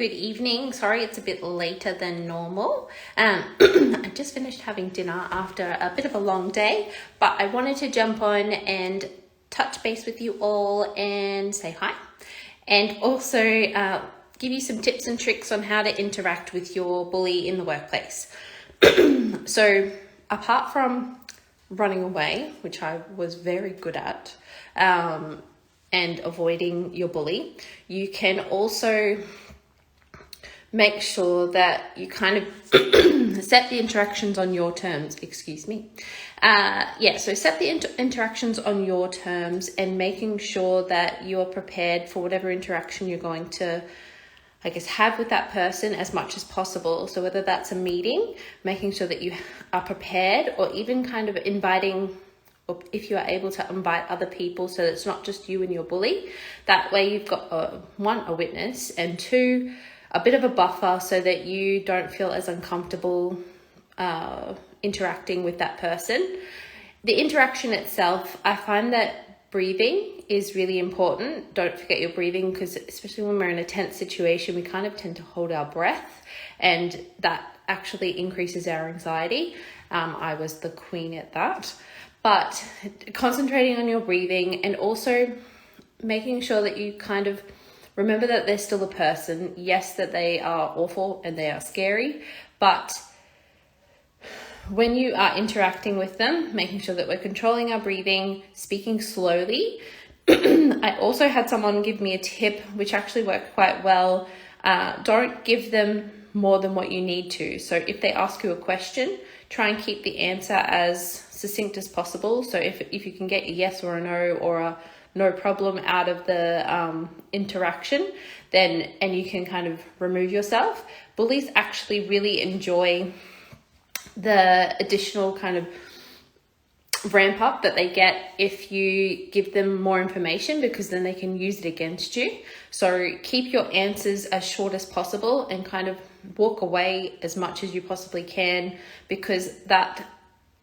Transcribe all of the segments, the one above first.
good evening. Sorry, it's a bit later than normal. I just finished having dinner after a bit of a long day, but I wanted to jump on and touch base with you all and say hi, and also give you some tips and tricks on how to interact with your bully in the workplace. So apart from running away, which I was very good at, and avoiding your bully, you can also make sure that you kind of set the interactions on your terms. So set the interactions on your terms and making sure that you're prepared for whatever interaction you're going to, have with that person as much as possible. So whether that's a meeting, making sure that you are prepared, or even kind of inviting, or if you are able to invite other people so that it's not just you and your bully. That way you've got one, a witness, and two, a bit of a buffer so that you don't feel as uncomfortable interacting with that person. The interaction itself, I find that breathing is really important. Don't forget your breathing, because especially when we're in a tense situation, we kind of tend to hold our breath, and that actually increases our anxiety. I was the queen at that. But concentrating on your breathing, and also making sure that you kind of remember that they're still a person. Yes, that they are awful and they are scary, but when you are interacting with them, making sure that we're controlling our breathing, speaking slowly. I also had someone give me a tip, which actually worked quite well. Don't give them more than what you need to. So if they ask you a question, try and keep the answer as succinct as possible. So if you can get a yes or a no, or a no problem out of the interaction, then, and you can kind of remove yourself. Bullies actually really enjoy the additional kind of ramp up that they get if you give them more information, because then they can use it against you. So keep your answers as short as possible and kind of walk away as much as you possibly can, because that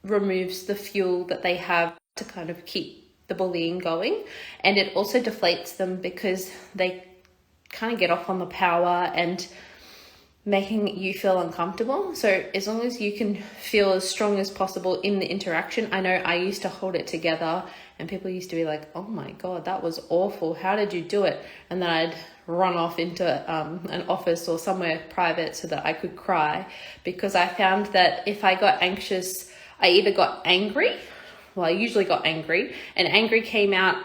removes the fuel that they have to kind of keep the bullying going. And it also deflates them, because they kind of get off on the power and making you feel uncomfortable. So as long as you can feel as strong as possible in the interaction. I know I used to hold it together, and people used to be like, oh my God, that was awful. How did you do it? And then I'd run off into an office or somewhere private so that I could cry, because I found that if I got anxious, I either got angry. Well, I usually got angry, and angry came out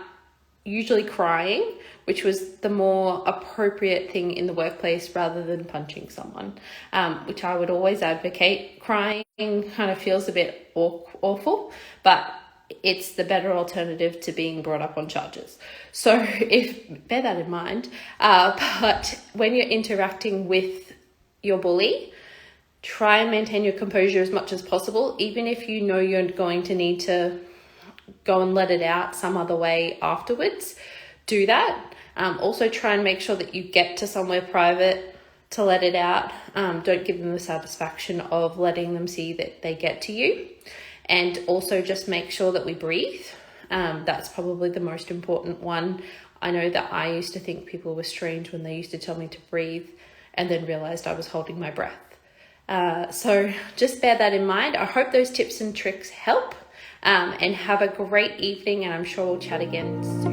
usually crying, which was the more appropriate thing in the workplace rather than punching someone, which I would always advocate. Crying kind of feels a bit awful, but it's the better alternative to being brought up on charges. So bear that in mind. But when you're interacting with your bully, try and maintain your composure as much as possible, even if you know you're going to need to go and let it out some other way afterwards. Do that. Also try and make sure that you get to somewhere private to let it out. Don't give them the satisfaction of letting them see that they get to you. And also just make sure that we breathe. That's probably the most important one. I know that I used to think people were strange when they used to tell me to breathe, and then realized I was holding my breath. So just bear that in mind. I hope those tips and tricks help, and have a great evening, and I'm sure we'll chat again soon.